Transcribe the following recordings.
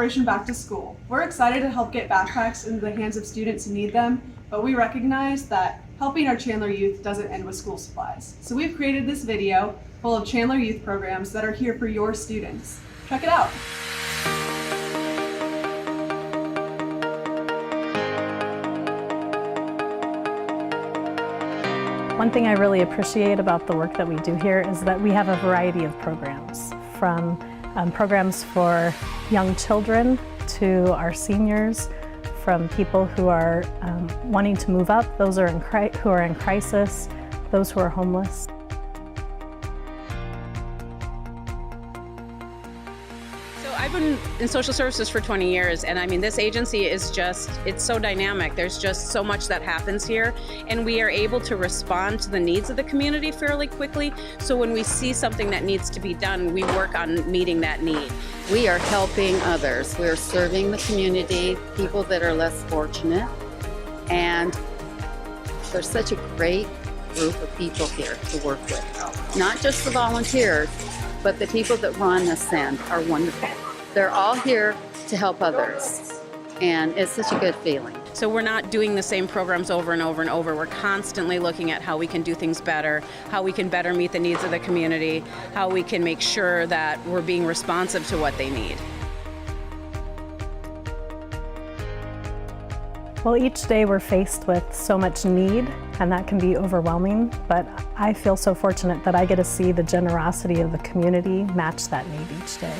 Operation Back to School. We're excited to help get backpacks into the hands of students who need them, but we recognize that helping our Chandler youth doesn't end with school supplies. So we've created this video full of Chandler youth programs that are here for your students. Check it out. One thing I really appreciate about the work that we do here is that we have a variety of programs, from programs for young children to our seniors, from people who are wanting to move up, those who are in crisis, those who are homeless. I've been in social services for 20 years, and I mean, this agency is it's so dynamic. There's just so much that happens here, and we are able to respond to the needs of the community fairly quickly. So when we see something that needs to be done, we work on meeting that need. We are helping others. We're serving the community, people that are less fortunate, and there's such a great group of people here to work with. Not just the volunteers, but the people that run Ascend are wonderful. They're all here to help others, and it's such a good feeling. So we're not doing the same programs over and over and over. We're constantly looking at how we can do things better, how we can better meet the needs of the community, how we can make sure that we're being responsive to what they need. Well, each day we're faced with so much need, and that can be overwhelming, but I feel so fortunate that I get to see the generosity of the community match that need each day.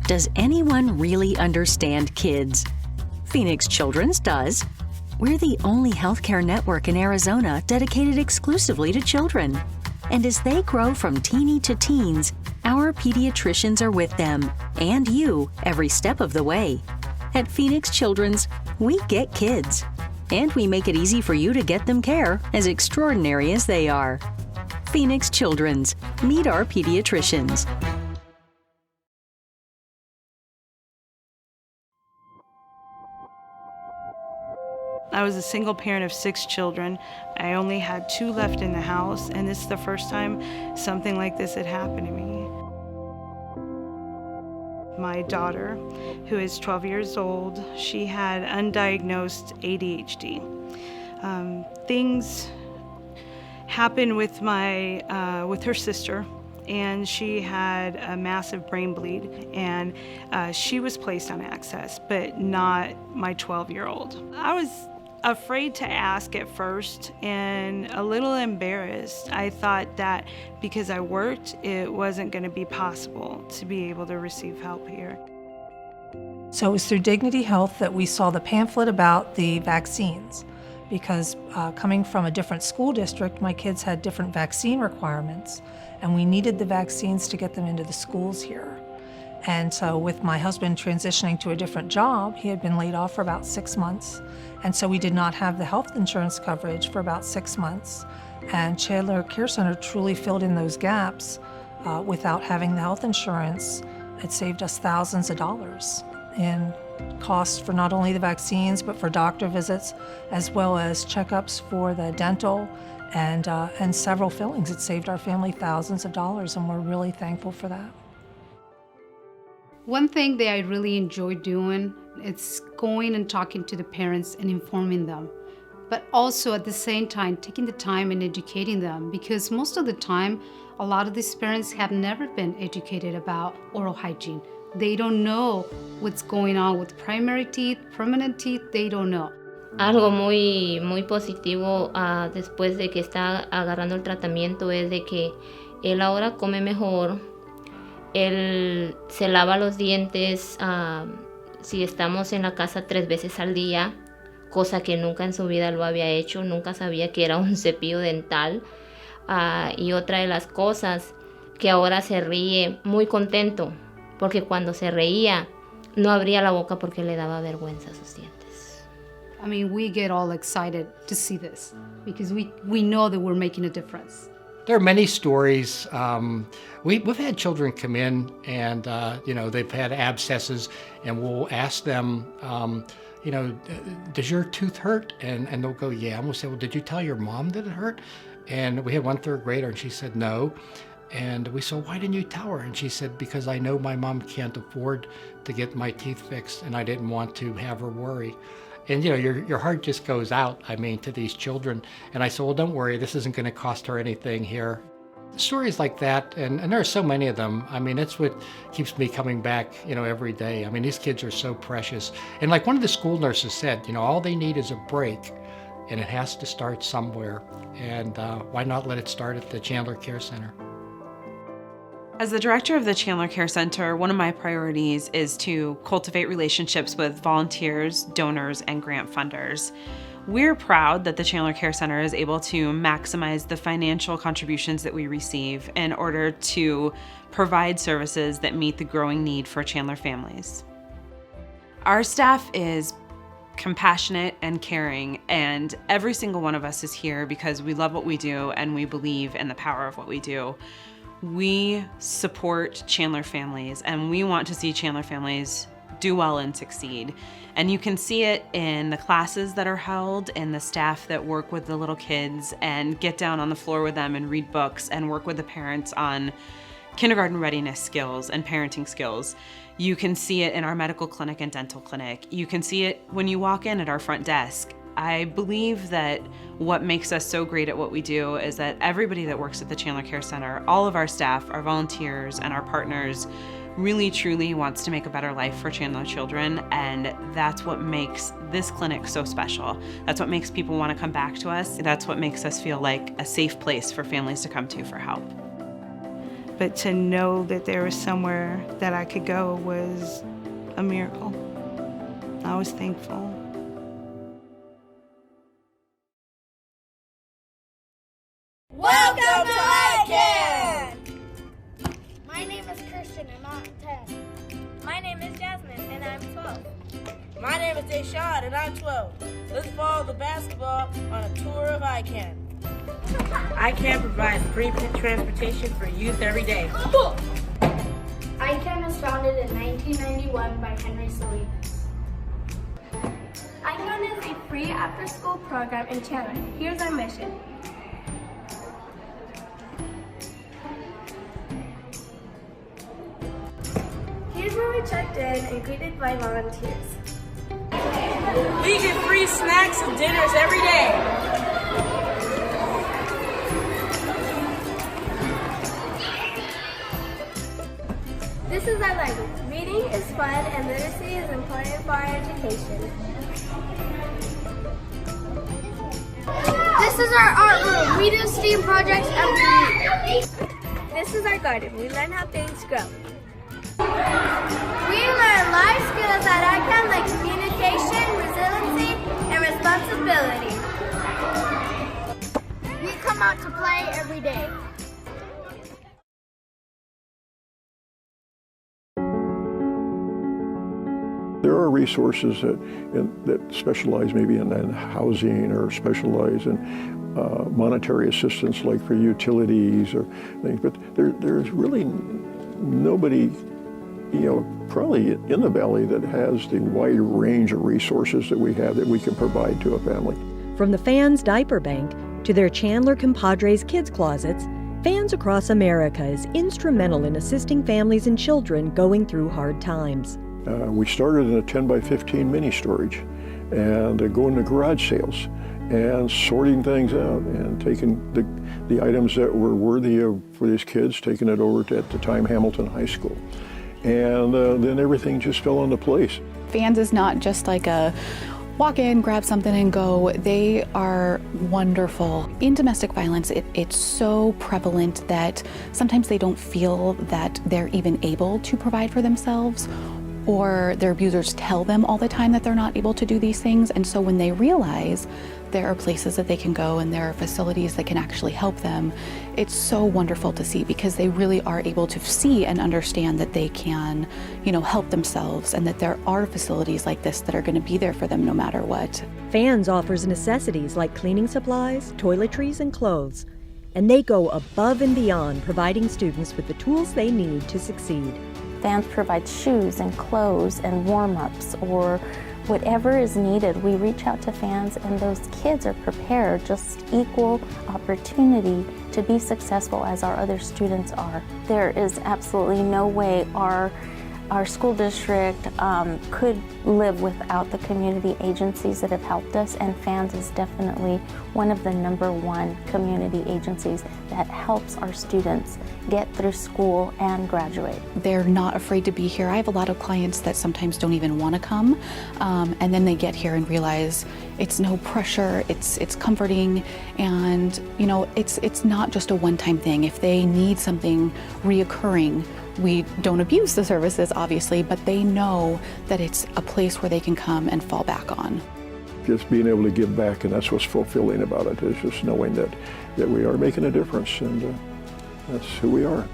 Does anyone really understand kids? Phoenix Children's does. We're the only healthcare network in Arizona dedicated exclusively to children. And as they grow from teeny to teens, our pediatricians are with them and you every step of the way. At Phoenix Children's, we get kids. And we make it easy for you to get them care, as extraordinary as they are. Phoenix Children's. Meet our pediatricians. I was a single parent of 6 children. I only had 2 left in the house, and this is the first time something like this had happened to me. My daughter, who is 12 years old, she had undiagnosed ADHD. Things happened with her sister, and she had a massive brain bleed, and she was placed on access, but not my 12-year-old. I was afraid to ask at first and a little embarrassed. I thought that because I worked, it wasn't going to be possible to be able to receive help here. So it was through Dignity Health that we saw the pamphlet about the vaccines, because coming from a different school district, my kids had different vaccine requirements, and we needed the vaccines to get them into the schools here. And so with my husband transitioning to a different job, he had been laid off for about 6 months. And so we did not have the health insurance coverage for about 6 months. And Chandler Care Center truly filled in those gaps without having the health insurance. It saved us thousands of dollars in costs for not only the vaccines, but for doctor visits, as well as checkups for the dental and several fillings. It saved our family thousands of dollars, and we're really thankful for that. One thing that I really enjoy doing is going and talking to the parents and informing them, but also at the same time taking the time and educating them, because most of the time a lot of these parents have never been educated about oral hygiene. They don't know what's going on with primary teeth, permanent teeth, they don't know. Algo muy positivo después de que está agarrando el tratamiento es de que él ahora come mejor, Él se lava los dientes, si estamos en la casa 3 veces al día, cosa que nunca en su vida lo había hecho, nunca sabía que era un cepillo dental. Y otra de las cosas, que ahora se ríe muy contento, porque cuando se reía no abría la boca porque le daba vergüenza a sus dientes. I mean, we get all excited to see this because we know that we're making a difference. There are many stories. We've had children come in and, they've had abscesses, and we'll ask them, does your tooth hurt? And they'll go, yeah. And we'll say, well, did you tell your mom that it hurt? And we had one 3rd grader, and she said no. And we said, why didn't you tell her? And she said, because I know my mom can't afford to get my teeth fixed, and I didn't want to have her worry. And your heart just goes out, to these children. And I said, well, don't worry, this isn't going to cost her anything here. Stories like that, and there are so many of them. It's what keeps me coming back, every day. These kids are so precious. And like one of the school nurses said, all they need is a break, and it has to start somewhere. And why not let it start at the Chandler Care Center? As the director of the Chandler Care Center, one of my priorities is to cultivate relationships with volunteers, donors, and grant funders. We're proud that the Chandler Care Center is able to maximize the financial contributions that we receive in order to provide services that meet the growing need for Chandler families. Our staff is compassionate and caring, and every single one of us is here because we love what we do and we believe in the power of what we do. We support Chandler families, and we want to see Chandler families do well and succeed. And you can see it in the classes that are held, in the staff that work with the little kids and get down on the floor with them and read books and work with the parents on kindergarten readiness skills and parenting skills. You can see it in our medical clinic and dental clinic. You can see it when you walk in at our front desk. I believe that what makes us so great at what we do is that everybody that works at the Chandler Care Center, all of our staff, our volunteers, and our partners really truly wants to make a better life for Chandler children, and that's what makes this clinic so special. That's what makes people want to come back to us. That's what makes us feel like a safe place for families to come to for help. But to know that there was somewhere that I could go was a miracle. I was thankful. Welcome to ICAN! My name is Christian and I'm 10. My name is Jasmine and I'm 12. My name is Deshaun and I'm 12. Let's follow the basketball on a tour of ICAN. ICAN provides free transportation for youth every day. ICAN was founded in 1991 by Henry Salinas. ICAN is a free after-school program in Chandler. Here's our mission. Here's where we checked in and greeted by volunteers. We get free snacks and dinners every day. This is our library. Reading is fun and literacy is important for our education. This is our art room. We do STEAM projects every week. This is our garden. We learn how things grow. We learn life skills at ICAN like communication, resiliency, and responsibility. We come out to play every day. There are resources that specialize maybe in housing or specialize in monetary assistance like for utilities or things, but there's really nobody, probably in the Valley that has the wide range of resources that we have that we can provide to a family. From the Fans Diaper Bank to their Chandler Compadres Kids Closets, Fans Across America is instrumental in assisting families and children going through hard times. We started in a 10 by 15 mini storage and going to garage sales and sorting things out and taking the items that were worthy for these kids, taking it over to, at the time, Hamilton High School. And then everything just fell into place. Fans is not just like a walk in, grab something and go. They are wonderful. In domestic violence, it's so prevalent that sometimes they don't feel that they're even able to provide for themselves, or their abusers tell them all the time that they're not able to do these things. And so when they realize there are places that they can go and there are facilities that can actually help them, it's so wonderful to see, because they really are able to see and understand that they can, help themselves, and that there are facilities like this that are going to be there for them no matter what. FANS offers necessities like cleaning supplies, toiletries, and clothes, and they go above and beyond, providing students with the tools they need to succeed. FANS provides shoes and clothes and warm-ups or whatever is needed. We reach out to FANS and those kids are prepared, just equal opportunity to be successful as our other students are. There is absolutely no way our school district could live without the community agencies that have helped us, and FANS is definitely one of the #1 community agencies that helps our students get through school and graduate. They're not afraid to be here. I have a lot of clients that sometimes don't even want to come, and then they get here and realize it's no pressure, it's comforting, and it's not just a one-time thing. If they need something reoccurring, we don't abuse the services, obviously, but they know that it's a place where they can come and fall back on. Just being able to give back, and that's what's fulfilling about it, is just knowing that we are making a difference, and that's who we are.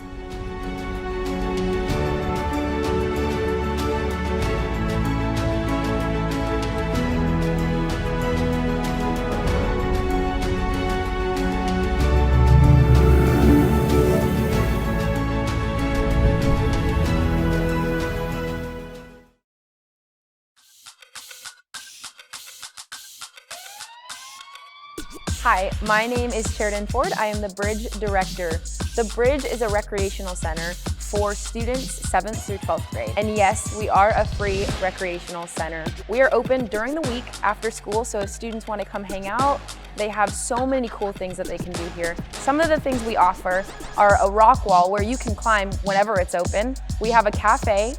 Hi, my name is Sheridan Ford. I am the Bridge Director. The Bridge is a recreational center for students 7th through 12th grade. And yes, we are a free recreational center. We are open during the week after school, so if students want to come hang out, they have so many cool things that they can do here. Some of the things we offer are a rock wall where you can climb whenever it's open. We have a cafe.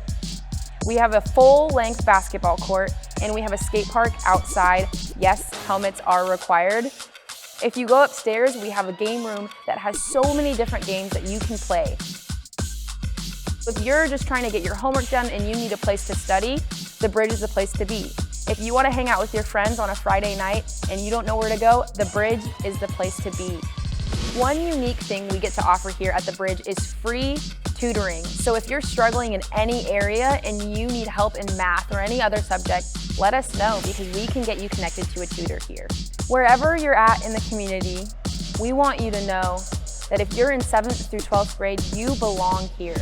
We have a full-length basketball court, and we have a skate park outside. Yes, helmets are required. If you go upstairs, we have a game room that has so many different games that you can play. If you're just trying to get your homework done and you need a place to study, the Bridge is the place to be. If you want to hang out with your friends on a Friday night and you don't know where to go, the Bridge is the place to be. One unique thing we get to offer here at the Bridge is free tutoring. So if you're struggling in any area and you need help in math or any other subject, let us know, because we can get you connected to a tutor here. Wherever you're at in the community, we want you to know that if you're in 7th through 12th grade, you belong here.